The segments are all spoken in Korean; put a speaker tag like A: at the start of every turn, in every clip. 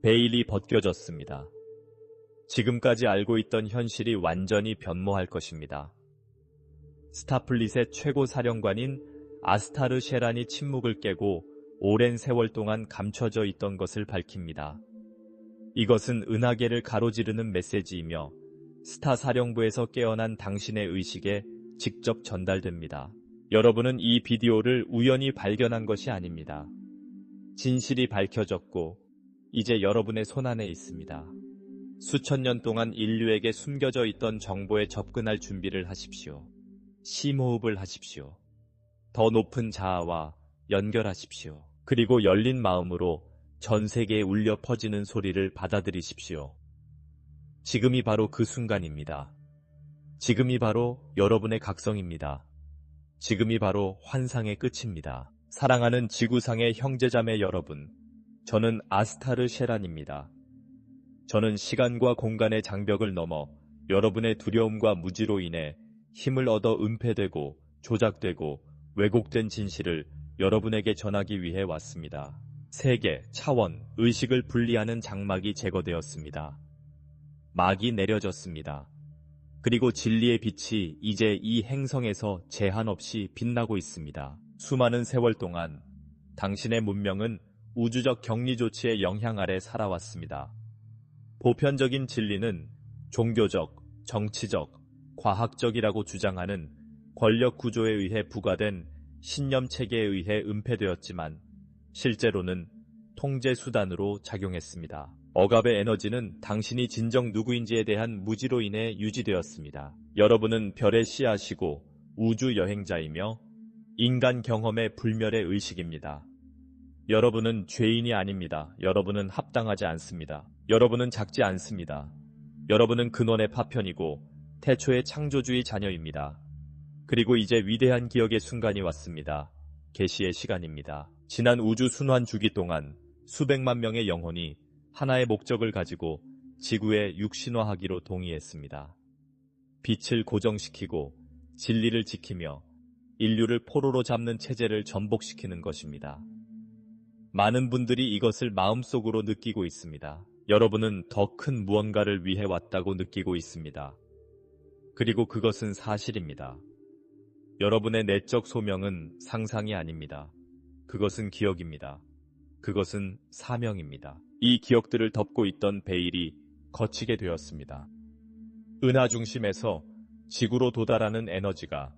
A: 베일이 벗겨졌습니다. 지금까지 알고 있던 현실이 완전히 변모할 것입니다. 스타플릿의 최고 사령관인 아스타르 셰란이 침묵을 깨고 오랜 세월 동안 감춰져 있던 것을 밝힙니다. 이것은 은하계를 가로지르는 메시지이며 스타 사령부에서 깨어난 당신의 의식에 직접 전달됩니다. 여러분은 이 비디오를 우연히 발견한 것이 아닙니다. 진실이 밝혀졌고 이제 여러분의 손안에 있습니다. 수천 년 동안 인류에게 숨겨져 있던 정보에 접근할 준비를 하십시오. 심호흡을 하십시오. 더 높은 자아와 연결하십시오. 그리고 열린 마음으로 전 세계에 울려 퍼지는 소리를 받아들이십시오. 지금이 바로 그 순간입니다. 지금이 바로 여러분의 각성입니다. 지금이 바로 환상의 끝입니다. 사랑하는 지구상의 형제자매 여러분, 저는 아스타르 셰란입니다. 저는 시간과 공간의 장벽을 넘어 여러분의 두려움과 무지로 인해 힘을 얻어 은폐되고 조작되고 왜곡된 진실을 여러분에게 전하기 위해 왔습니다. 세계, 차원, 의식을 분리하는 장막이 제거되었습니다. 막이 내려졌습니다. 그리고 진리의 빛이 이제 이 행성에서 제한 없이 빛나고 있습니다. 수많은 세월 동안 당신의 문명은 우주적 격리 조치의 영향 아래 살아왔습니다. 보편적인 진리는 종교적, 정치적, 과학적이라고 주장하는 권력 구조에 의해 부과된 신념 체계에 의해 은폐되었지만 실제로는 통제 수단으로 작용했습니다. 억압의 에너지는 당신이 진정 누구인지에 대한 무지로 인해 유지되었습니다. 여러분은 별의 씨앗이고 우주 여행자이며 인간 경험의 불멸의 의식입니다. 여러분은 죄인이 아닙니다. 여러분은 합당하지 않습니다. 여러분은 작지 않습니다. 여러분은 근원의 파편이고 태초의 창조주의 자녀입니다. 그리고 이제 위대한 기억의 순간이 왔습니다. 계시의 시간입니다. 지난 우주 순환 주기 동안 수백만 명의 영혼이 하나의 목적을 가지고 지구에 육신화하기로 동의했습니다. 빛을 고정시키고 진리를 지키며 인류를 포로로 잡는 체제를 전복시키는 것입니다. 많은 분들이 이것을 마음속으로 느끼고 있습니다. 여러분은 더 큰 무언가를 위해 왔다고 느끼고 있습니다. 그리고 그것은 사실입니다. 여러분의 내적 소명은 상상이 아닙니다. 그것은 기억입니다. 그것은 사명입니다. 이 기억들을 덮고 있던 베일이 거치게 되었습니다. 은하 중심에서 지구로 도달하는 에너지가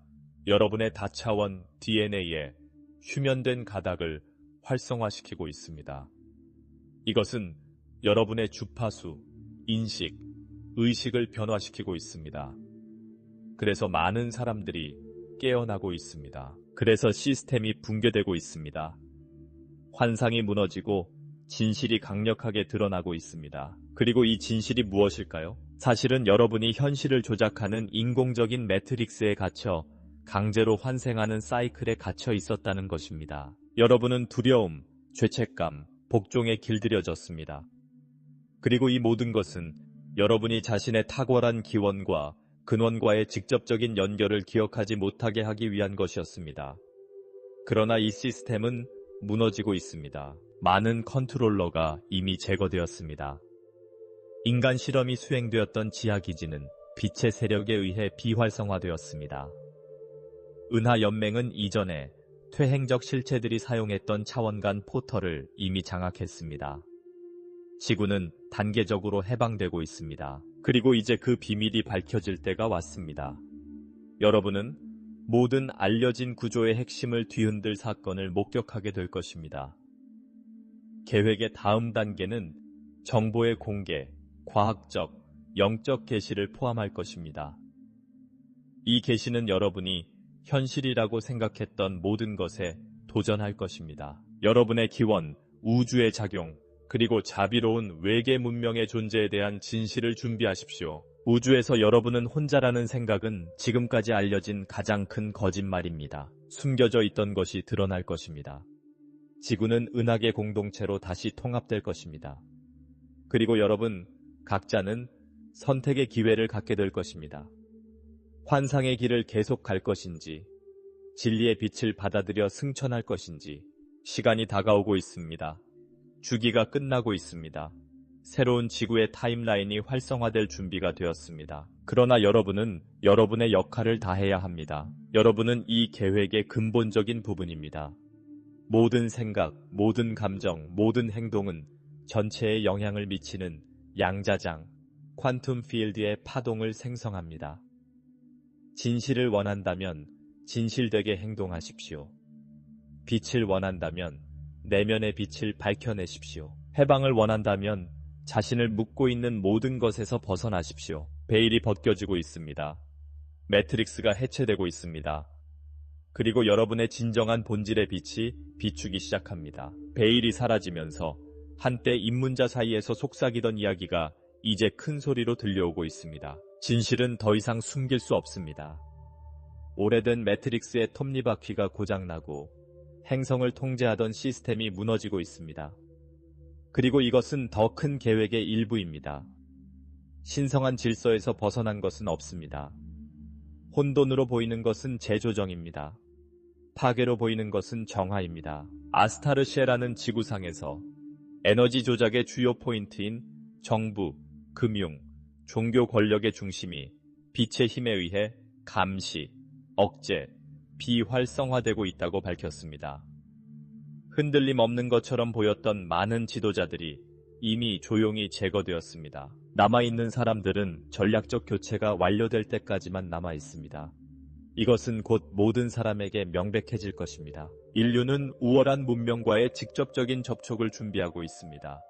A: 여러분의 다차원 DNA에 휴면된 가닥을 활성화시키고 있습니다. 이것은 여러분의 주파수, 인식, 의식을 변화시키고 있습니다. 그래서 많은 사람들이 깨어나고 있습니다. 그래서 시스템이 붕괴되고 있습니다. 환상이 무너지고 진실이 강력하게 드러나고 있습니다. 그리고 이 진실이 무엇일까요? 사실은 여러분이 현실을 조작하는 인공적인 매트릭스에 갇혀 강제로 환생하는 사이클에 갇혀 있었다는 것입니다. 여러분은 두려움, 죄책감, 복종에 길들여졌습니다. 그리고 이 모든 것은 여러분이 자신의 탁월한 기원과 근원과의 직접적인 연결을 기억하지 못하게 하기 위한 것이었습니다. 그러나 이 시스템은 무너지고 있습니다. 많은 컨트롤러가 이미 제거되었습니다. 인간 실험이 수행되었던 지하기지는 빛의 세력에 의해 비활성화되었습니다. 은하연맹은 이전에 퇴행적 실체들이 사용했던 차원 간 포털을 이미 장악했습니다. 지구는 단계적으로 해방되고 있습니다. 그리고 이제 그 비밀이 밝혀질 때가 왔습니다. 여러분은 모든 알려진 구조의 핵심을 뒤흔들 사건을 목격하게 될 것입니다. 계획의 다음 단계는 정보의 공개, 과학적, 영적 계시를 포함할 것입니다. 이 계시는 여러분이 현실이라고 생각했던 모든 것에 도전할 것입니다. 여러분의 기원, 우주의 작용, 그리고 자비로운 외계 문명의 존재에 대한 진실을 준비하십시오. 우주에서 여러분은 혼자라는 생각은 지금까지 알려진 가장 큰 거짓말입니다. 숨겨져 있던 것이 드러날 것입니다. 지구는 은하계 공동체로 다시 통합될 것입니다. 그리고 여러분 각자는 선택의 기회를 갖게 될 것입니다. 환상의 길을 계속 갈 것인지, 진리의 빛을 받아들여 승천할 것인지, 시간이 다가오고 있습니다. 주기가 끝나고 있습니다. 새로운 지구의 타임라인이 활성화될 준비가 되었습니다. 그러나 여러분은 여러분의 역할을 다해야 합니다. 여러분은 이 계획의 근본적인 부분입니다. 모든 생각, 모든 감정, 모든 행동은 전체에 영향을 미치는 양자장, 퀀텀 필드의 파동을 생성합니다. 진실을 원한다면 진실되게 행동하십시오. 빛을 원한다면 내면의 빛을 밝혀내십시오. 해방을 원한다면 자신을 묶고 있는 모든 것에서 벗어나십시오. 베일이 벗겨지고 있습니다. 매트릭스가 해체되고 있습니다. 그리고 여러분의 진정한 본질의 빛이 비추기 시작합니다. 베일이 사라지면서 한때 입문자 사이에서 속삭이던 이야기가 이제 큰 소리로 들려오고 있습니다. 진실은 더 이상 숨길 수 없습니다. 오래된 매트릭스의 톱니바퀴가 고장나고 행성을 통제하던 시스템이 무너지고 있습니다. 그리고 이것은 더 큰 계획의 일부입니다. 신성한 질서에서 벗어난 것은 없습니다. 혼돈으로 보이는 것은 재조정입니다. 파괴로 보이는 것은 정화입니다. 아스타르시에라는 지구상에서 에너지 조작의 주요 포인트인 정부, 금융, 종교 권력의 중심이 빛의 힘에 의해 감시, 억제, 비활성화되고 있다고 밝혔습니다. 흔들림 없는 것처럼 보였던 많은 지도자들이 이미 조용히 제거되었습니다. 남아있는 사람들은 전략적 교체가 완료될 때까지만 남아있습니다. 이것은 곧 모든 사람에게 명백해질 것입니다. 인류는 우월한 문명과의 직접적인 접촉을 준비하고 있습니다.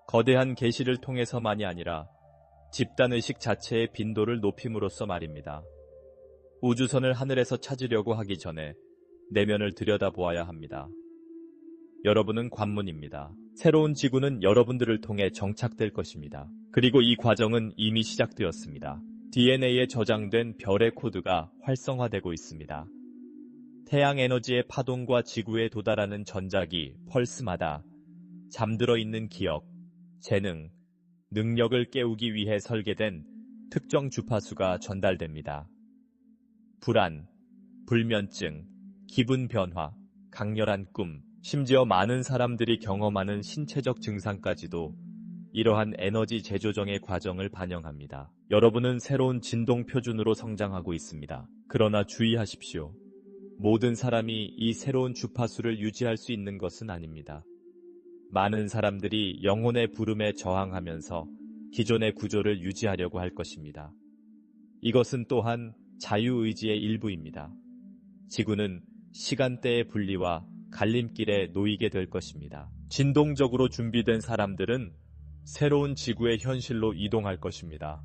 A: 거대한 계시를 통해서만이 아니라 집단의식 자체의 빈도를 높임으로써 말입니다. 우주선을 하늘에서 찾으려고 하기 전에 내면을 들여다보아야 합니다. 여러분은 관문입니다. 새로운 지구는 여러분들을 통해 정착될 것입니다. 그리고 이 과정은 이미 시작되었습니다. DNA에 저장된 별의 코드가 활성화되고 있습니다. 태양 에너지의 파동과 지구에 도달하는 전자기, 펄스마다 잠들어 있는 기억, 재능, 능력을 깨우기 위해 설계된 특정 주파수가 전달됩니다. 불안, 불면증, 기분 변화, 강렬한 꿈, 심지어 많은 사람들이 경험하는 신체적 증상까지도 이러한 에너지 재조정의 과정을 반영합니다. 여러분은 새로운 진동 표준으로 성장하고 있습니다. 그러나 주의하십시오. 모든 사람이 이 새로운 주파수를 유지할 수 있는 것은 아닙니다. 많은 사람들이 영혼의 부름에 저항하면서 기존의 구조를 유지하려고 할 것입니다. 이것은 또한 자유의지의 일부입니다. 지구는 시간대의 분리와 갈림길에 놓이게 될 것입니다. 진동적으로 준비된 사람들은 새로운 지구의 현실로 이동할 것입니다.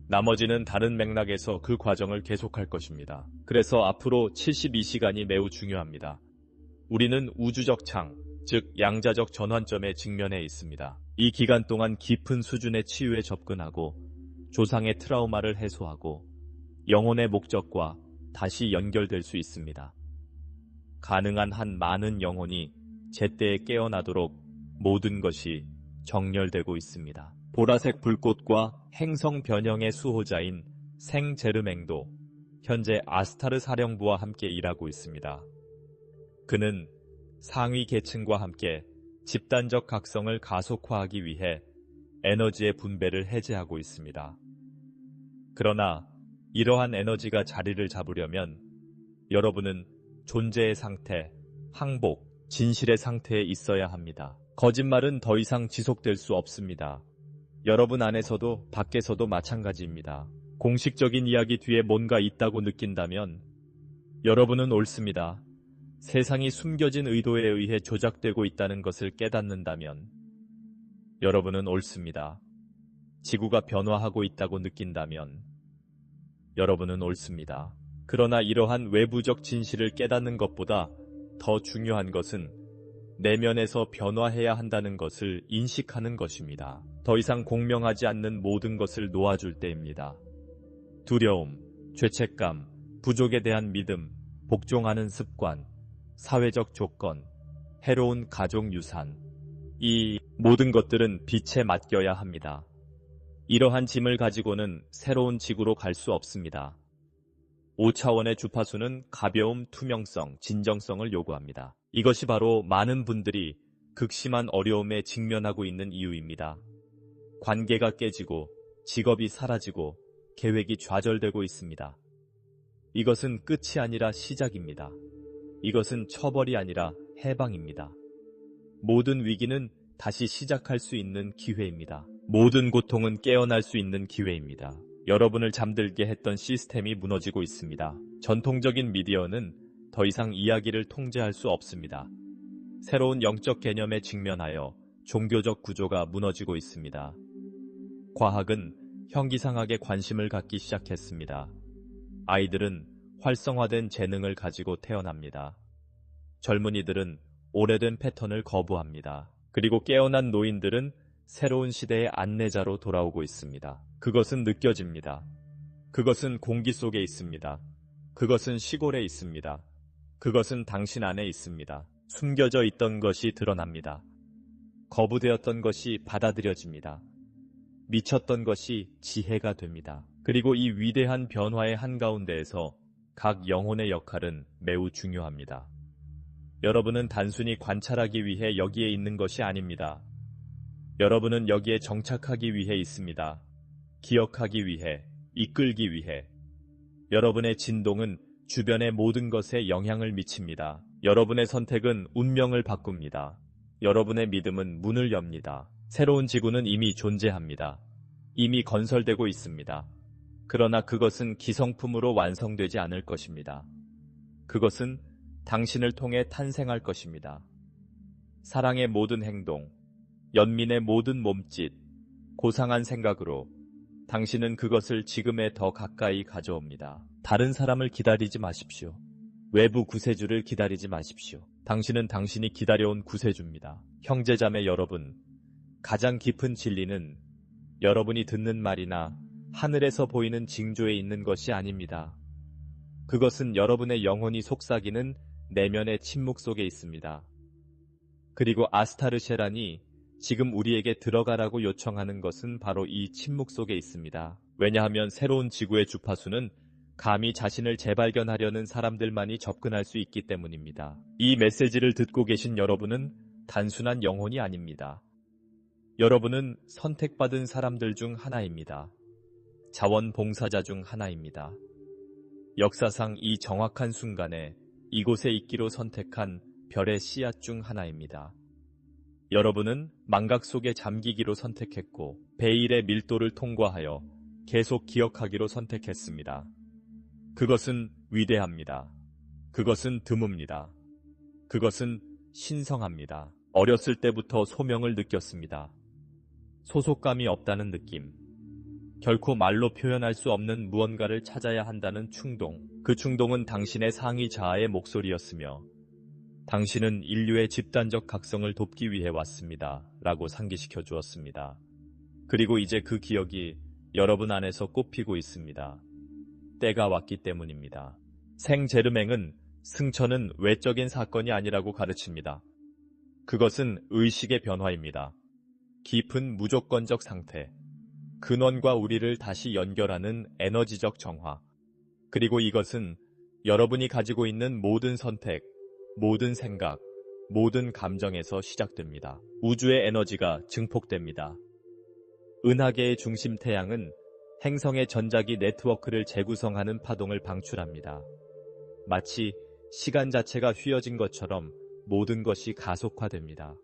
A: 나머지는 다른 맥락에서 그 과정을 계속할 것입니다. 그래서 앞으로 72시간이 매우 중요합니다. 우리는 우주적 창, 즉 양자적 전환점에 직면해 있습니다. 이 기간 동안 깊은 수준의 치유에 접근하고 조상의 트라우마를 해소하고 영혼의 목적과 다시 연결될 수 있습니다. 가능한 한 많은 영혼이 제때에 깨어나도록 모든 것이 정렬되고 있습니다. 보라색 불꽃과 행성 변형의 수호자인 생제르맹도 현재 아스타르 사령부와 함께 일하고 있습니다. 그는 상위 계층과 함께 집단적 각성을 가속화하기 위해 에너지의 분배를 해제하고 있습니다. 그러나 이러한 에너지가 자리를 잡으려면 여러분은 존재의 상태, 항복, 진실의 상태에 있어야 합니다. 거짓말은 더 이상 지속될 수 없습니다. 여러분 안에서도 밖에서도 마찬가지입니다. 공식적인 이야기 뒤에 뭔가 있다고 느낀다면 여러분은 옳습니다. 세상이 숨겨진 의도에 의해 조작되고 있다는 것을 깨닫는다면 여러분은 옳습니다. 지구가 변화하고 있다고 느낀다면 여러분은 옳습니다. 그러나 이러한 외부적 진실을 깨닫는 것보다 더 중요한 것은 내면에서 변화해야 한다는 것을 인식하는 것입니다. 더 이상 공명하지 않는 모든 것을 놓아줄 때입니다. 두려움, 죄책감, 부족에 대한 믿음, 복종하는 습관, 사회적 조건, 해로운 가족 유산, 이 모든 것들은 빛에 맡겨야 합니다. 이러한 짐을 가지고는 새로운 지구로 갈 수 없습니다. 5차원의 주파수는 가벼움, 투명성, 진정성을 요구합니다. 이것이 바로 많은 분들이 극심한 어려움에 직면하고 있는 이유입니다. 관계가 깨지고 직업이 사라지고 계획이 좌절되고 있습니다. 이것은 끝이 아니라 시작입니다. 이것은 처벌이 아니라 해방입니다. 모든 위기는 다시 시작할 수 있는 기회입니다. 모든 고통은 깨어날 수 있는 기회입니다. 여러분을 잠들게 했던 시스템이 무너지고 있습니다. 전통적인 미디어는 더 이상 이야기를 통제할 수 없습니다. 새로운 영적 개념에 직면하여 종교적 구조가 무너지고 있습니다. 과학은 형기상학에 관심을 갖기 시작했습니다. 아이들은 활성화된 재능을 가지고 태어납니다. 젊은이들은 오래된 패턴을 거부합니다. 그리고 깨어난 노인들은 새로운 시대의 안내자로 돌아오고 있습니다. 그것은 느껴집니다. 그것은 공기 속에 있습니다. 그것은 시골에 있습니다. 그것은 당신 안에 있습니다. 숨겨져 있던 것이 드러납니다. 거부되었던 것이 받아들여집니다. 미쳤던 것이 지혜가 됩니다. 그리고 이 위대한 변화의 한가운데에서 각 영혼의 역할은 매우 중요합니다. 여러분은 단순히 관찰하기 위해 여기에 있는 것이 아닙니다. 여러분은 여기에 정착하기 위해 있습니다. 기억하기 위해, 이끌기 위해. 여러분의 진동은 주변의 모든 것에 영향을 미칩니다. 여러분의 선택은 운명을 바꿉니다. 여러분의 믿음은 문을 엽니다. 새로운 지구는 이미 존재합니다. 이미 건설되고 있습니다. 그러나 그것은 기성품으로 완성되지 않을 것입니다. 그것은 당신을 통해 탄생할 것입니다. 사랑의 모든 행동, 연민의 모든 몸짓, 고상한 생각으로 당신은 그것을 지금에 더 가까이 가져옵니다. 다른 사람을 기다리지 마십시오. 외부 구세주를 기다리지 마십시오. 당신은 당신이 기다려온 구세주입니다. 형제자매 여러분, 가장 깊은 진리는 여러분이 듣는 말이나 하늘에서 보이는 징조에 있는 것이 아닙니다. 그것은 여러분의 영혼이 속삭이는 내면의 침묵 속에 있습니다. 그리고 아스타르셰란이 지금 우리에게 들어가라고 요청하는 것은 바로 이 침묵 속에 있습니다. 왜냐하면 새로운 지구의 주파수는 감히 자신을 재발견하려는 사람들만이 접근할 수 있기 때문입니다. 이 메시지를 듣고 계신 여러분은 단순한 영혼이 아닙니다. 여러분은 선택받은 사람들 중 하나입니다. 자원봉사자 중 하나입니다. 역사상 이 정확한 순간에 이곳에 있기로 선택한 별의 씨앗 중 하나입니다. 여러분은 망각 속에 잠기기로 선택했고 베일의 밀도를 통과하여 계속 기억하기로 선택했습니다. 그것은 위대합니다. 그것은 드뭅니다. 그것은 신성합니다. 어렸을 때부터 소명을 느꼈습니다. 소속감이 없다는 느낌. 결코 말로 표현할 수 없는 무언가를 찾아야 한다는 충동. 그 충동은 당신의 상위 자아의 목소리였으며 당신은 인류의 집단적 각성을 돕기 위해 왔습니다. 라고 상기시켜 주었습니다. 그리고 이제 그 기억이 여러분 안에서 꽃피고 있습니다. 때가 왔기 때문입니다. 생제르맹은 승천은 외적인 사건이 아니라고 가르칩니다. 그것은 의식의 변화입니다. 깊은 무조건적 상태, 근원과 우리를 다시 연결하는 에너지적 정화. 그리고 이것은 여러분이 가지고 있는 모든 선택, 모든 생각, 모든 감정에서 시작됩니다. 우주의 에너지가 증폭됩니다. 은하계의 중심 태양은 행성의 전자기 네트워크를 재구성하는 파동을 방출합니다. 마치 시간 자체가 휘어진 것처럼 모든 것이 가속화됩니다.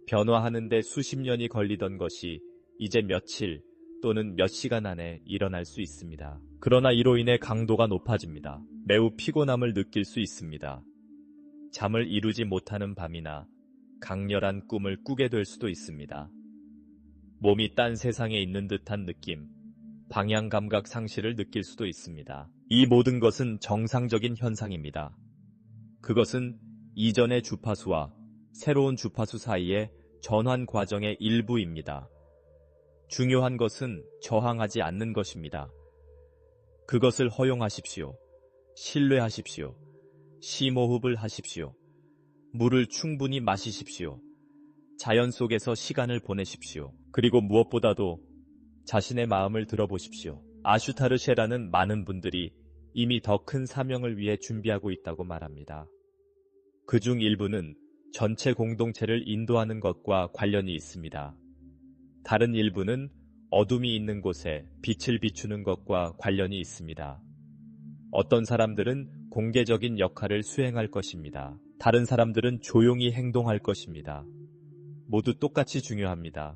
A: 변화하는 데 수십 년이 걸리던 것이 이제 며칠 또는 몇 시간 안에 일어날 수 있습니다. 그러나 이로 인해 강도가 높아집니다. 매우 피곤함을 느낄 수 있습니다. 잠을 이루지 못하는 밤이나 강렬한 꿈을 꾸게 될 수도 있습니다. 몸이 딴 세상에 있는 듯한 느낌, 방향 감각 상실을 느낄 수도 있습니다. 이 모든 것은 정상적인 현상입니다. 그것은 이전의 주파수와 새로운 주파수 사이의 전환 과정의 일부입니다. 중요한 것은 저항하지 않는 것입니다. 그것을 허용하십시오. 신뢰하십시오. 심호흡을 하십시오. 물을 충분히 마시십시오. 자연 속에서 시간을 보내십시오. 그리고 무엇보다도 자신의 마음을 들어보십시오. 아슈타르셰라는 많은 분들이 이미 더 큰 사명을 위해 준비하고 있다고 말합니다. 그중 일부는 전체 공동체를 인도하는 것과 관련이 있습니다. 다른 일부는 어둠이 있는 곳에 빛을 비추는 것과 관련이 있습니다. 어떤 사람들은 공개적인 역할을 수행할 것입니다. 다른 사람들은 조용히 행동할 것입니다. 모두 똑같이 중요합니다.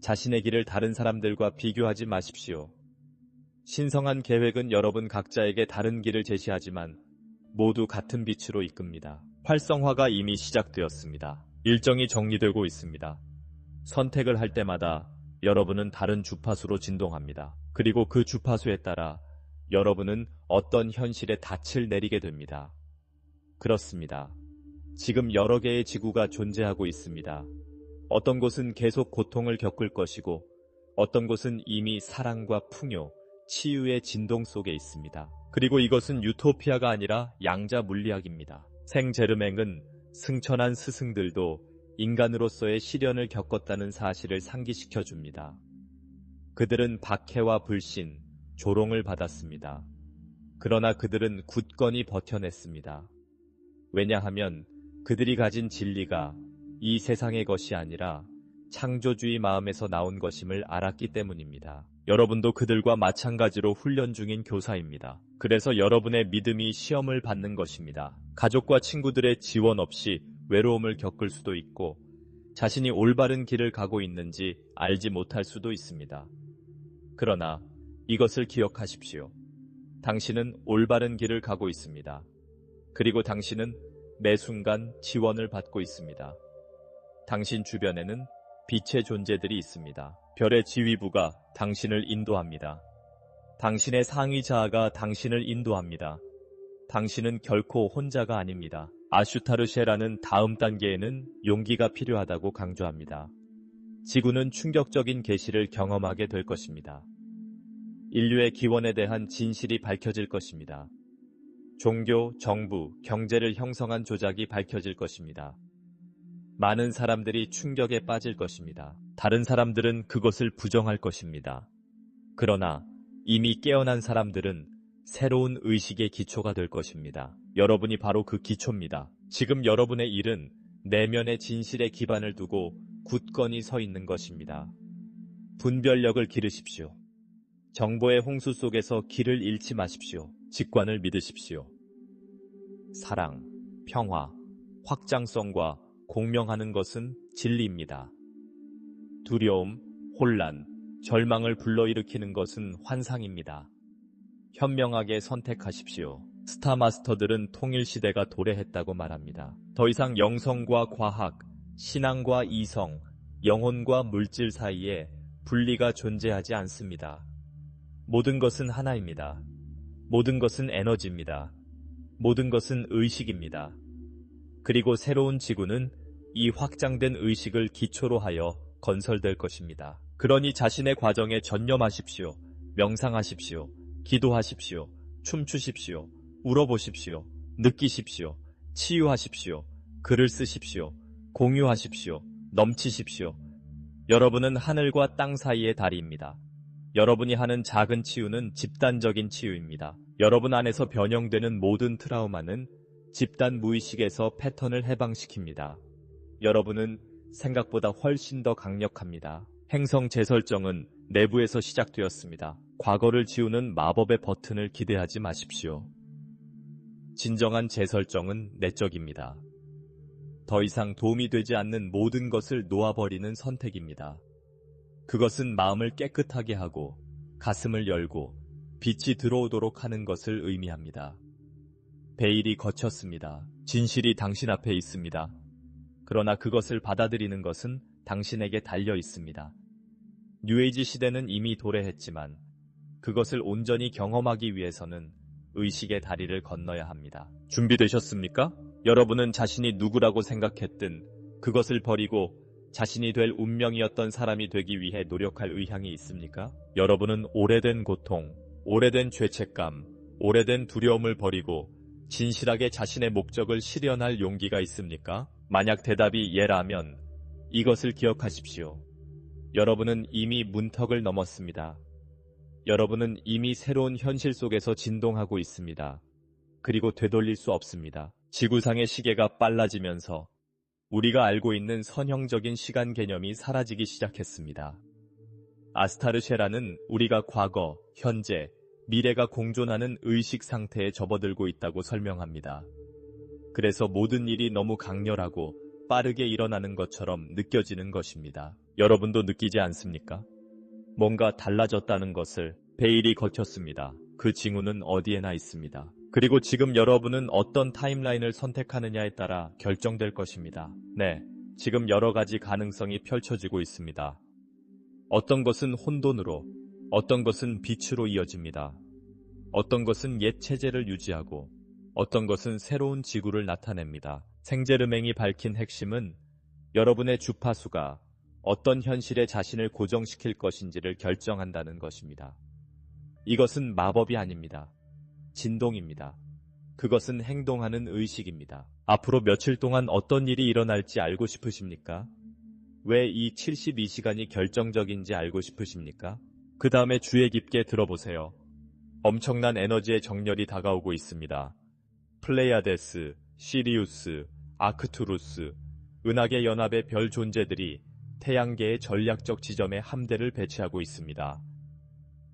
A: 자신의 길을 다른 사람들과 비교하지 마십시오. 신성한 계획은 여러분 각자에게 다른 길을 제시하지만 모두 같은 빛으로 이끕니다. 활성화가 이미 시작되었습니다. 일정이 정리되고 있습니다. 선택을 할 때마다 여러분은 다른 주파수로 진동합니다. 그리고 그 주파수에 따라 여러분은 어떤 현실의 닻을 내리게 됩니다. 그렇습니다. 지금 여러 개의 지구가 존재하고 있습니다. 어떤 곳은 계속 고통을 겪을 것이고 어떤 곳은 이미 사랑과 풍요, 치유의 진동 속에 있습니다. 그리고 이것은 유토피아가 아니라 양자 물리학입니다. 생제르맹은 승천한 스승들도 인간으로서의 시련을 겪었다는 사실을 상기시켜 줍니다. 그들은 박해와 불신, 조롱을 받았습니다. 그러나 그들은 굳건히 버텨냈습니다. 왜냐하면 그들이 가진 진리가 이 세상의 것이 아니라 창조주의 마음에서 나온 것임을 알았기 때문입니다. 여러분도 그들과 마찬가지로 훈련 중인 교사입니다. 그래서 여러분의 믿음이 시험을 받는 것입니다. 가족과 친구들의 지원 없이 외로움을 겪을 수도 있고 자신이 올바른 길을 가고 있는지 알지 못할 수도 있습니다. 그러나 이것을 기억하십시오. 당신은 올바른 길을 가고 있습니다. 그리고 당신은 매 순간 지원을 받고 있습니다. 당신 주변에는 빛의 존재들이 있습니다. 별의 지휘부가 당신을 인도합니다. 당신의 상위 자아가 당신을 인도합니다. 당신은 결코 혼자가 아닙니다. 아슈타르쉐라는 다음 단계에는 용기가 필요하다고 강조합니다. 지구는 충격적인 계시를 경험하게 될 것입니다. 인류의 기원에 대한 진실이 밝혀질 것입니다. 종교, 정부, 경제를 형성한 조작이 밝혀질 것입니다. 많은 사람들이 충격에 빠질 것입니다. 다른 사람들은 그것을 부정할 것입니다. 그러나 이미 깨어난 사람들은 새로운 의식의 기초가 될 것입니다. 여러분이 바로 그 기초입니다. 지금 여러분의 일은 내면의 진실에 기반을 두고 굳건히 서 있는 것입니다. 분별력을 기르십시오. 정보의 홍수 속에서 길을 잃지 마십시오. 직관을 믿으십시오. 사랑, 평화, 확장성과 공명하는 것은 진리입니다. 두려움, 혼란, 절망을 불러일으키는 것은 환상입니다. 현명하게 선택하십시오. 스타 마스터들은 통일시대가 도래했다고 말합니다. 더 이상 영성과 과학, 신앙과 이성, 영혼과 물질 사이에 분리가 존재하지 않습니다. 모든 것은 하나입니다. 모든 것은 에너지입니다. 모든 것은 의식입니다. 그리고 새로운 지구는 이 확장된 의식을 기초로 하여 건설될 것입니다. 그러니 자신의 과정에 전념하십시오. 명상하십시오. 기도하십시오. 춤추십시오. 울어보십시오. 느끼십시오. 치유하십시오. 글을 쓰십시오. 공유하십시오. 넘치십시오. 여러분은 하늘과 땅 사이의 다리입니다. 여러분이 하는 작은 치유는 집단적인 치유입니다. 여러분 안에서 변형되는 모든 트라우마는 집단 무의식에서 패턴을 해방시킵니다. 여러분은 생각보다 훨씬 더 강력합니다. 행성 재설정은 내부에서 시작되었습니다. 과거를 지우는 마법의 버튼을 기대하지 마십시오. 진정한 재설정은 내적입니다. 더 이상 도움이 되지 않는 모든 것을 놓아버리는 선택입니다. 그것은 마음을 깨끗하게 하고 가슴을 열고 빛이 들어오도록 하는 것을 의미합니다. 베일이 거쳤습니다. 진실이 당신 앞에 있습니다. 그러나 그것을 받아들이는 것은 당신에게 달려 있습니다. 뉴에이지 시대는 이미 도래했지만 그것을 온전히 경험하기 위해서는 의식의 다리를 건너야 합니다. 준비되셨습니까? 여러분은 자신이 누구라고 생각했든 그것을 버리고 자신이 될 운명이었던 사람이 되기 위해 노력할 의향이 있습니까? 여러분은 오래된 고통, 오래된 죄책감, 오래된 두려움을 버리고 진실하게 자신의 목적을 실현할 용기가 있습니까? 만약 대답이 예라면 이것을 기억하십시오. 여러분은 이미 문턱을 넘었습니다. 여러분은 이미 새로운 현실 속에서 진동하고 있습니다. 그리고 되돌릴 수 없습니다. 지구상의 시계가 빨라지면서 우리가 알고 있는 선형적인 시간 개념이 사라지기 시작했습니다. 아스타르쉐라는 우리가 과거, 현재, 미래가 공존하는 의식 상태에 접어들고 있다고 설명합니다. 그래서 모든 일이 너무 강렬하고 빠르게 일어나는 것처럼 느껴지는 것입니다. 여러분도 느끼지 않습니까? 뭔가 달라졌다는 것을 베일이 걷혔습니다. 그 징후는 어디에나 있습니다. 그리고 지금 여러분은 어떤 타임라인을 선택하느냐에 따라 결정될 것입니다. 네, 지금 여러 가지 가능성이 펼쳐지고 있습니다. 어떤 것은 혼돈으로, 어떤 것은 빛으로 이어집니다. 어떤 것은 옛 체제를 유지하고, 어떤 것은 새로운 지구를 나타냅니다. 생제르맹이 밝힌 핵심은 여러분의 주파수가 어떤 현실에 자신을 고정시킬 것인지를 결정한다는 것입니다. 이것은 마법이 아닙니다. 진동입니다. 그것은 행동하는 의식입니다. 앞으로 며칠 동안 어떤 일이 일어날지 알고 싶으십니까? 왜 이 72시간이 결정적인지 알고 싶으십니까? 그 다음에 주의 깊게 들어보세요. 엄청난 에너지의 정렬이 다가오고 있습니다. 플레이아데스, 시리우스, 아크투루스, 은하계 연합의 별 존재들이 태양계의 전략적 지점에 함대를 배치하고 있습니다.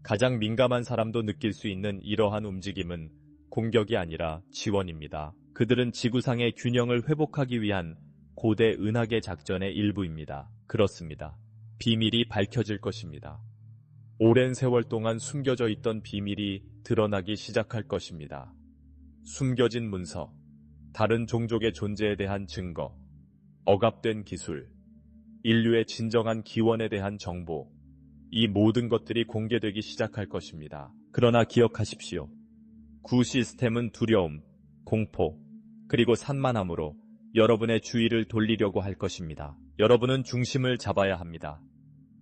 A: 가장 민감한 사람도 느낄 수 있는 이러한 움직임은 공격이 아니라 지원입니다. 그들은 지구상의 균형을 회복하기 위한 고대 은하계 작전의 일부입니다. 그렇습니다. 비밀이 밝혀질 것입니다. 오랜 세월 동안 숨겨져 있던 비밀이 드러나기 시작할 것입니다. 숨겨진 문서, 다른 종족의 존재에 대한 증거, 억압된 기술, 인류의 진정한 기원에 대한 정보, 이 모든 것들이 공개되기 시작할 것입니다. 그러나 기억하십시오. 구 시스템은 두려움, 공포, 그리고 산만함으로 여러분의 주의를 돌리려고 할 것입니다. 여러분은 중심을 잡아야 합니다.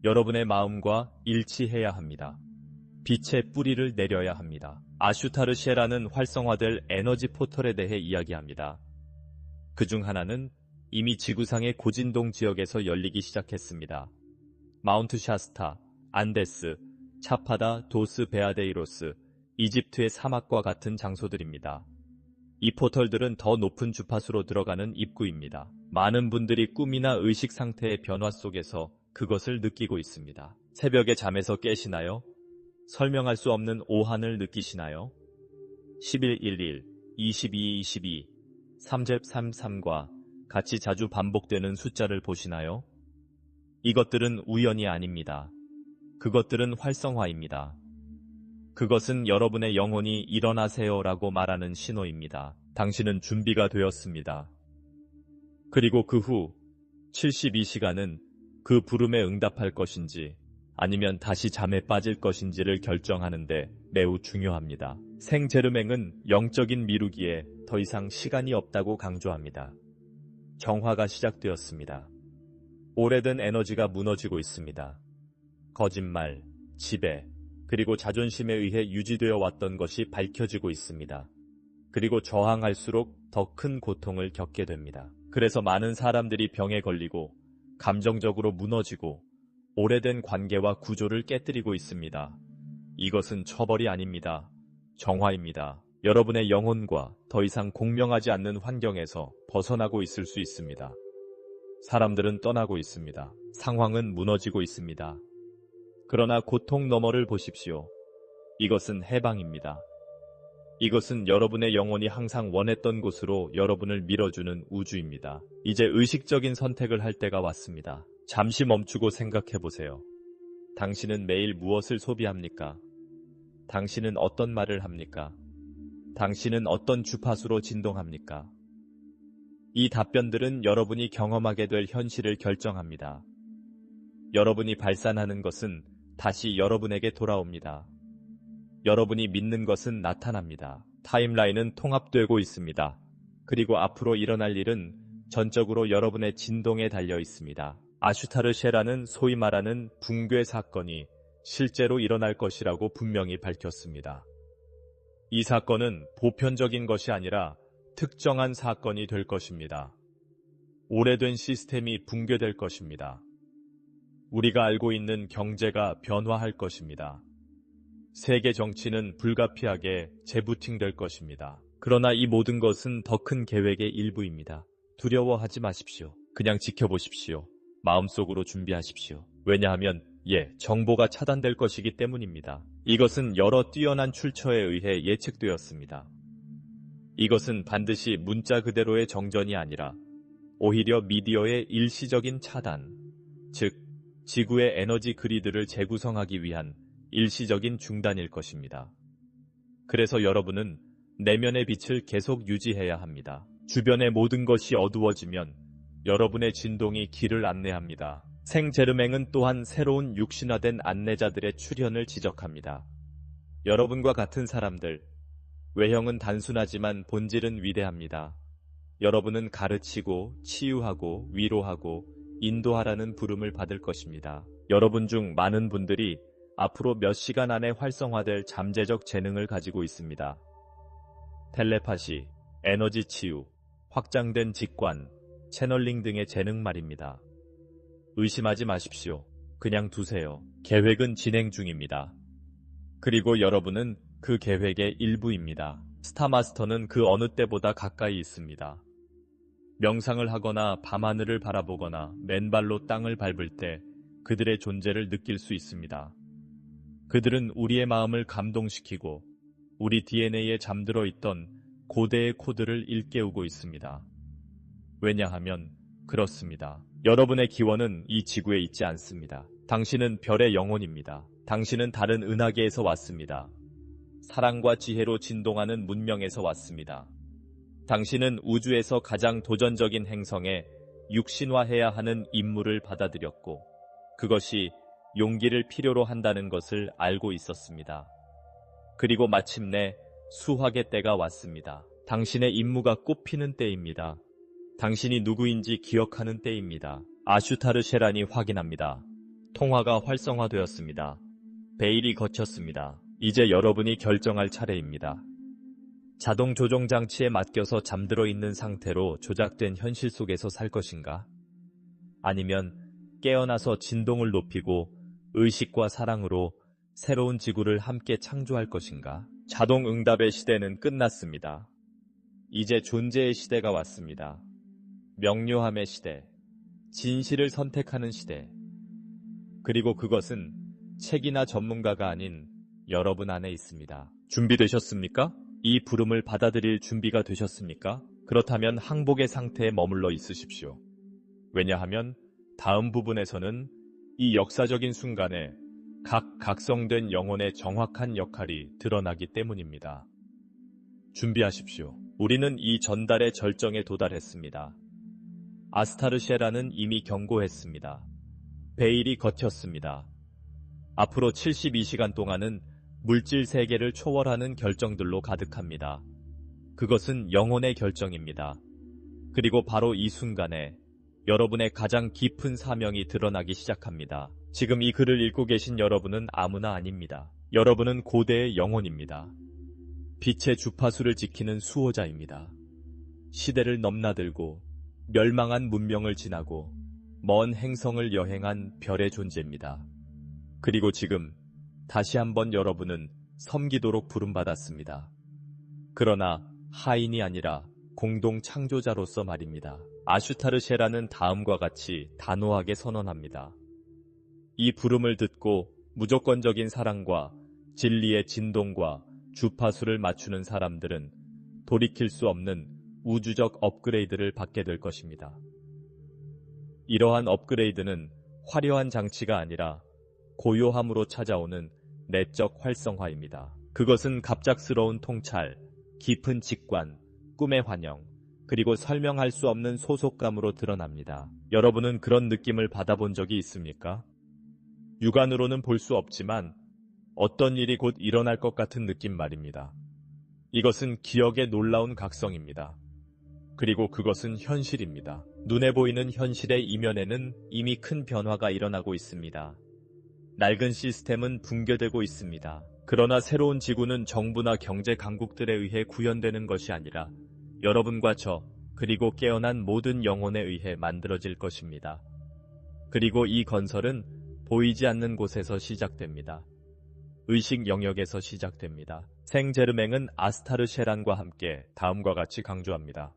A: 여러분의 마음과 일치해야 합니다. 빛의 뿌리를 내려야 합니다. 아슈타르쉐라는 활성화될 에너지 포털에 대해 이야기합니다. 그중 하나는 이미 지구상의 고진동 지역에서 열리기 시작했습니다. 마운트 샤스타, 안데스, 차파다 도스 베아데이로스, 이집트의 사막과 같은 장소들입니다. 이 포털들은 더 높은 주파수로 들어가는 입구입니다. 많은 분들이 꿈이나 의식 상태의 변화 속에서 그것을 느끼고 있습니다. 새벽에 잠에서 깨시나요? 설명할 수 없는 오한을 느끼시나요? 1111, 2222, 333과 같이 자주 반복되는 숫자를 보시나요? 이것들은 우연이 아닙니다. 그것들은 활성화입니다. 그것은 여러분의 영혼이 일어나세요라고 말하는 신호입니다. 당신은 준비가 되었습니다. 그리고 그 후 72시간은 그 부름에 응답할 것인지 아니면 다시 잠에 빠질 것인지를 결정하는데 매우 중요합니다. 생제르맹은 영적인 미루기에 더 이상 시간이 없다고 강조합니다. 정화가 시작되었습니다. 오래된 에너지가 무너지고 있습니다. 거짓말, 지배, 그리고 자존심에 의해 유지되어 왔던 것이 밝혀지고 있습니다. 그리고 저항할수록 더 큰 고통을 겪게 됩니다. 그래서 많은 사람들이 병에 걸리고 감정적으로 무너지고 오래된 관계와 구조를 깨뜨리고 있습니다. 이것은 처벌이 아닙니다. 정화입니다. 여러분의 영혼과 더 이상 공명하지 않는 환경에서 벗어나고 있을 수 있습니다. 사람들은 떠나고 있습니다. 상황은 무너지고 있습니다. 그러나 고통 너머를 보십시오. 이것은 해방입니다. 이것은 여러분의 영혼이 항상 원했던 곳으로 여러분을 밀어주는 우주입니다. 이제 의식적인 선택을 할 때가 왔습니다. 잠시 멈추고 생각해보세요. 당신은 매일 무엇을 소비합니까? 당신은 어떤 말을 합니까? 당신은 어떤 주파수로 진동합니까? 이 답변들은 여러분이 경험하게 될 현실을 결정합니다. 여러분이 발산하는 것은 다시 여러분에게 돌아옵니다. 여러분이 믿는 것은 나타납니다. 타임라인은 통합되고 있습니다. 그리고 앞으로 일어날 일은 전적으로 여러분의 진동에 달려 있습니다. 아슈타르쉐라는 소위 말하는 붕괴 사건이 실제로 일어날 것이라고 분명히 밝혔습니다. 이 사건은 보편적인 것이 아니라 특정한 사건이 될 것입니다. 오래된 시스템이 붕괴될 것입니다. 우리가 알고 있는 경제가 변화할 것입니다. 세계 정치는 불가피하게 재부팅될 것입니다. 그러나 이 모든 것은 더 큰 계획의 일부입니다. 두려워하지 마십시오. 그냥 지켜보십시오. 마음속으로 준비하십시오. 왜냐하면 정보가 차단될 것이기 때문입니다. 이것은 여러 뛰어난 출처에 의해 예측되었습니다. 이것은 반드시 문자 그대로의 정전이 아니라 오히려 미디어의 일시적인 차단, 즉 지구의 에너지 그리드를 재구성하기 위한 일시적인 중단일 것입니다. 그래서 여러분은 내면의 빛을 계속 유지해야 합니다. 주변의 모든 것이 어두워지면 여러분의 진동이 길을 안내합니다. 생제르맹은 또한 새로운 육신화된 안내자들의 출현을 지적합니다. 여러분과 같은 사람들, 외형은 단순하지만 본질은 위대합니다. 여러분은 가르치고 치유하고 위로하고 인도하라는 부름을 받을 것입니다. 여러분 중 많은 분들이 앞으로 몇 시간 안에 활성화될 잠재적 재능을 가지고 있습니다. 텔레파시, 에너지 치유, 확장된 직관, 채널링 등의 재능 말입니다. 의심하지 마십시오. 그냥 두세요. 계획은 진행 중입니다. 그리고 여러분은 그 계획의 일부입니다. 스타마스터는 그 어느 때보다 가까이 있습니다. 명상을 하거나 밤하늘을 바라보거나 맨발로 땅을 밟을 때 그들의 존재를 느낄 수 있습니다. 그들은 우리의 마음을 감동시키고 우리 DNA에 잠들어 있던 고대의 코드를 일깨우고 있습니다. 왜냐하면 그렇습니다. 여러분의 기원은 이 지구에 있지 않습니다. 당신은 별의 영혼입니다. 당신은 다른 은하계에서 왔습니다. 사랑과 지혜로 진동하는 문명에서 왔습니다. 당신은 우주에서 가장 도전적인 행성에 육신화해야 하는 임무를 받아들였고 그것이 용기를 필요로 한다는 것을 알고 있었습니다. 그리고 마침내 수확의 때가 왔습니다. 당신의 임무가 꽃피는 때입니다. 당신이 누구인지 기억하는 때입니다. 아슈타르 셰란이 확인합니다. 통화가 활성화되었습니다. 베일이 거쳤습니다. 이제 여러분이 결정할 차례입니다. 자동 조종 장치에 맡겨서 잠들어 있는 상태로 조작된 현실 속에서 살 것인가? 아니면 깨어나서 진동을 높이고 의식과 사랑으로 새로운 지구를 함께 창조할 것인가? 자동 응답의 시대는 끝났습니다. 이제 존재의 시대가 왔습니다. 명료함의 시대, 진실을 선택하는 시대. 그리고 그것은 책이나 전문가가 아닌 여러분 안에 있습니다. 준비되셨습니까? 이 부름을 받아들일 준비가 되셨습니까? 그렇다면 항복의 상태에 머물러 있으십시오. 왜냐하면 다음 부분에서는 이 역사적인 순간에 각 각성된 영혼의 정확한 역할이 드러나기 때문입니다. 준비하십시오. 우리는 이 전달의 절정에 도달했습니다. 아스타르셰라는 이미 경고했습니다. 베일이 걷혔습니다. 앞으로 72시간 동안은 물질 세계를 초월하는 결정들로 가득합니다. 그것은 영혼의 결정입니다. 그리고 바로 이 순간에 여러분의 가장 깊은 사명이 드러나기 시작합니다. 지금 이 글을 읽고 계신 여러분은 아무나 아닙니다. 여러분은 고대의 영혼입니다. 빛의 주파수를 지키는 수호자입니다. 시대를 넘나들고 멸망한 문명을 지나고 먼 행성을 여행한 별의 존재입니다. 그리고 지금 다시 한번 여러분은 섬기도록 부름받았습니다. 그러나 하인이 아니라 공동 창조자로서 말입니다. 아슈타르셰라는 다음과 같이 단호하게 선언합니다. 이 부름을 듣고 무조건적인 사랑과 진리의 진동과 주파수를 맞추는 사람들은 돌이킬 수 없는 우주적 업그레이드를 받게 될 것입니다. 이러한 업그레이드는 화려한 장치가 아니라 고요함으로 찾아오는 내적 활성화입니다. 그것은 갑작스러운 통찰, 깊은 직관, 꿈의 환영, 그리고 설명할 수 없는 소속감으로 드러납니다. 여러분은 그런 느낌을 받아본 적이 있습니까? 육안으로는 볼 수 없지만 어떤 일이 곧 일어날 것 같은 느낌 말입니다. 이것은 기억의 놀라운 각성입니다. 그리고 그것은 현실입니다. 눈에 보이는 현실의 이면에는 이미 큰 변화가 일어나고 있습니다. 낡은 시스템은 붕괴되고 있습니다. 그러나 새로운 지구는 정부나 경제 강국들에 의해 구현되는 것이 아니라 여러분과 저, 그리고 깨어난 모든 영혼에 의해 만들어질 것입니다. 그리고 이 건설은 보이지 않는 곳에서 시작됩니다. 의식 영역에서 시작됩니다. 생제르맹은 아스타르 셰란과 함께 다음과 같이 강조합니다.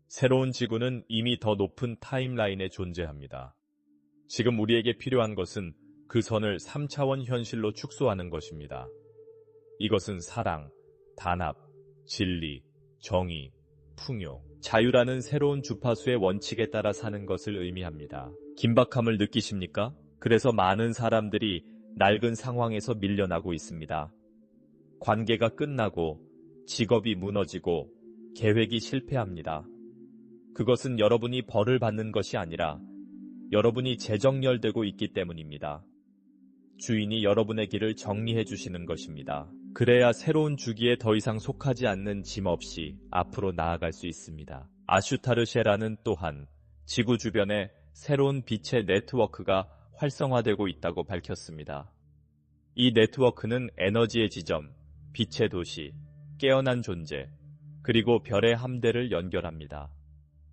A: 새로운 지구는 이미 더 높은 타임라인에 존재합니다. 지금 우리에게 필요한 것은 그 선을 3차원 현실로 축소하는 것입니다. 이것은 사랑, 단합, 진리, 정의, 풍요, 자유라는 새로운 주파수의 원칙에 따라 사는 것을 의미합니다. 긴박함을 느끼십니까? 그래서 많은 사람들이 낡은 상황에서 밀려나고 있습니다. 관계가 끝나고 직업이 무너지고 계획이 실패합니다. 그것은 여러분이 벌을 받는 것이 아니라 여러분이 재정렬되고 있기 때문입니다. 주인이 여러분의 길을 정리해 주시는 것입니다. 그래야 새로운 주기에 더 이상 속하지 않는 짐 없이 앞으로 나아갈 수 있습니다. 아슈타르 셰라는 또한 지구 주변에 새로운 빛의 네트워크가 활성화되고 있다고 밝혔습니다. 이 네트워크는 에너지의 지점, 빛의 도시, 깨어난 존재, 그리고 별의 함대를 연결합니다.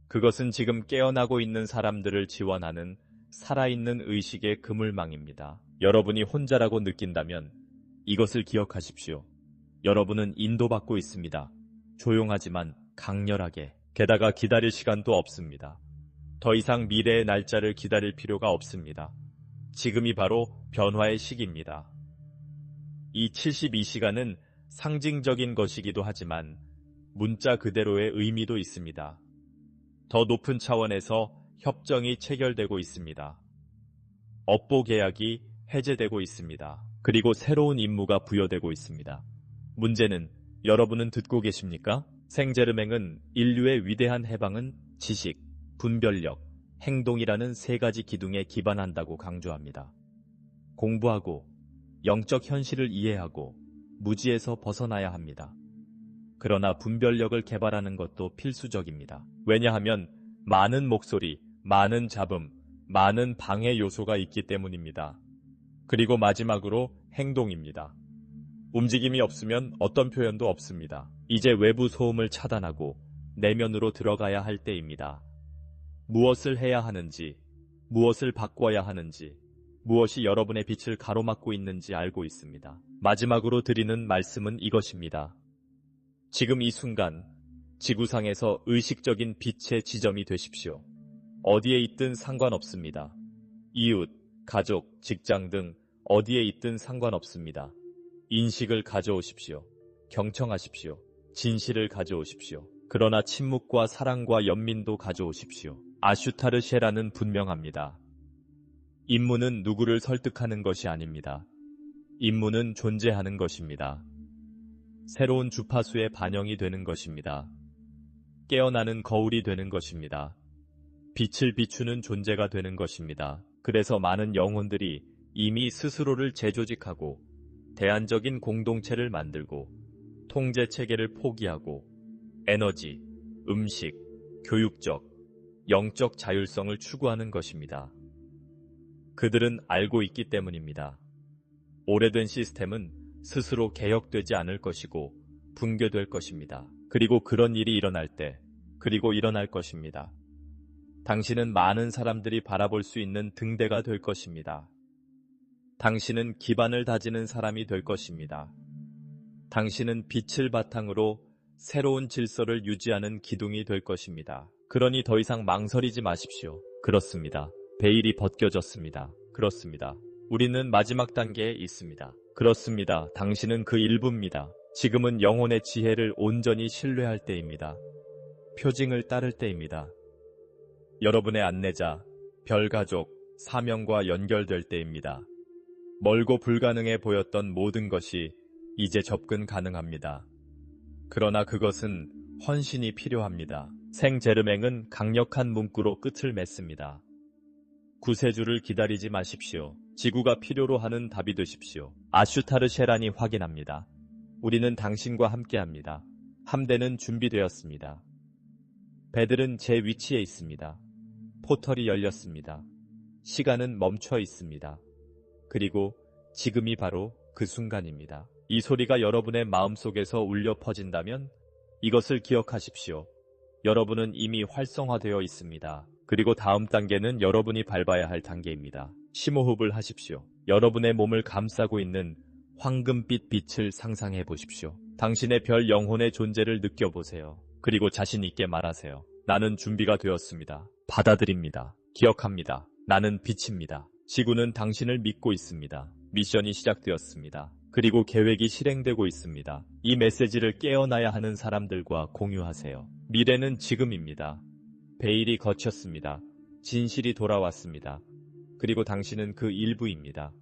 A: 그것은 지금 깨어나고 있는 사람들을 지원하는 살아있는 의식의 그물망입니다. 여러분이 혼자라고 느낀다면 이것을 기억하십시오. 여러분은 인도받고 있습니다. 조용하지만 강렬하게. 게다가 기다릴 시간도 없습니다. 더 이상 미래의 날짜를 기다릴 필요가 없습니다. 지금이 바로 변화의 시기입니다. 이 72시간은 상징적인 것이기도 하지만 문자 그대로의 의미도 있습니다. 더 높은 차원에서 협정이 체결되고 있습니다. 업보 계약이 해제되고 있습니다. 그리고 새로운 임무가 부여되고 있습니다. 문제는 여러분은 듣고 계십니까? 생제르맹은 인류의 위대한 해방은 지식, 분별력, 행동이라는 세 가지 기둥에 기반한다고 강조합니다. 공부하고 영적 현실을 이해하고 무지에서 벗어나야 합니다. 그러나 분별력을 개발하는 것도 필수적입니다. 왜냐하면 많은 목소리, 많은 잡음, 많은 방해 요소가 있기 때문입니다. 그리고 마지막으로 행동입니다. 움직임이 없으면 어떤 표현도 없습니다. 이제 외부 소음을 차단하고 내면으로 들어가야 할 때입니다. 무엇을 해야 하는지, 무엇을 바꿔야 하는지, 무엇이 여러분의 빛을 가로막고 있는지 알고 있습니다. 마지막으로 드리는 말씀은 이것입니다. 지금 이 순간 지구상에서 의식적인 빛의 지점이 되십시오. 어디에 있든 상관없습니다. 이웃, 가족, 직장 등 어디에 있든 상관없습니다. 인식을 가져오십시오. 경청하십시오. 진실을 가져오십시오. 그러나 침묵과 사랑과 연민도 가져오십시오. 아슈타르 셰라는 분명합니다. 임무는 누구를 설득하는 것이 아닙니다. 임무는 존재하는 것입니다. 새로운 주파수의 반영이 되는 것입니다. 깨어나는 거울이 되는 것입니다. 빛을 비추는 존재가 되는 것입니다. 그래서 많은 영혼들이 이미 스스로를 재조직하고 대안적인 공동체를 만들고 통제 체계를 포기하고 에너지, 음식, 교육적, 영적 자율성을 추구하는 것입니다. 그들은 알고 있기 때문입니다. 오래된 시스템은 스스로 개혁되지 않을 것이고 붕괴될 것입니다. 그리고 그런 일이 일어날 때, 그리고 일어날 것입니다. 당신은 많은 사람들이 바라볼 수 있는 등대가 될 것입니다. 당신은 기반을 다지는 사람이 될 것입니다. 당신은 빛을 바탕으로 새로운 질서를 유지하는 기둥이 될 것입니다. 그러니 더 이상 망설이지 마십시오. 그렇습니다. 베일이 벗겨졌습니다. 그렇습니다. 우리는 마지막 단계에 있습니다. 그렇습니다. 당신은 그 일부입니다. 지금은 영혼의 지혜를 온전히 신뢰할 때입니다. 표징을 따를 때입니다. 여러분의 안내자, 별가족, 사명과 연결될 때입니다. 멀고 불가능해 보였던 모든 것이 이제 접근 가능합니다. 그러나 그것은 헌신이 필요합니다. 생제르맹은 강력한 문구로 끝을 맺습니다. 구세주를 기다리지 마십시오. 지구가 필요로 하는 답이 되십시오. 아슈타르 셰란이 확인합니다. 우리는 당신과 함께합니다. 함대는 준비되었습니다. 배들은 제 위치에 있습니다. 포털이 열렸습니다. 시간은 멈춰 있습니다. 그리고 지금이 바로 그 순간입니다. 이 소리가 여러분의 마음속에서 울려 퍼진다면 이것을 기억하십시오. 여러분은 이미 활성화되어 있습니다. 그리고 다음 단계는 여러분이 밟아야 할 단계입니다. 심호흡을 하십시오. 여러분의 몸을 감싸고 있는 황금빛 빛을 상상해 보십시오. 당신의 별 영혼의 존재를 느껴보세요. 그리고 자신 있게 말하세요. 나는 준비가 되었습니다. 받아들입니다. 기억합니다. 나는 빛입니다. 지구는 당신을 믿고 있습니다. 미션이 시작되었습니다. 그리고 계획이 실행되고 있습니다. 이 메시지를 깨어나야 하는 사람들과 공유하세요. 미래는 지금입니다. 베일이 걷혔습니다. 진실이 돌아왔습니다. 그리고 당신은 그 일부입니다.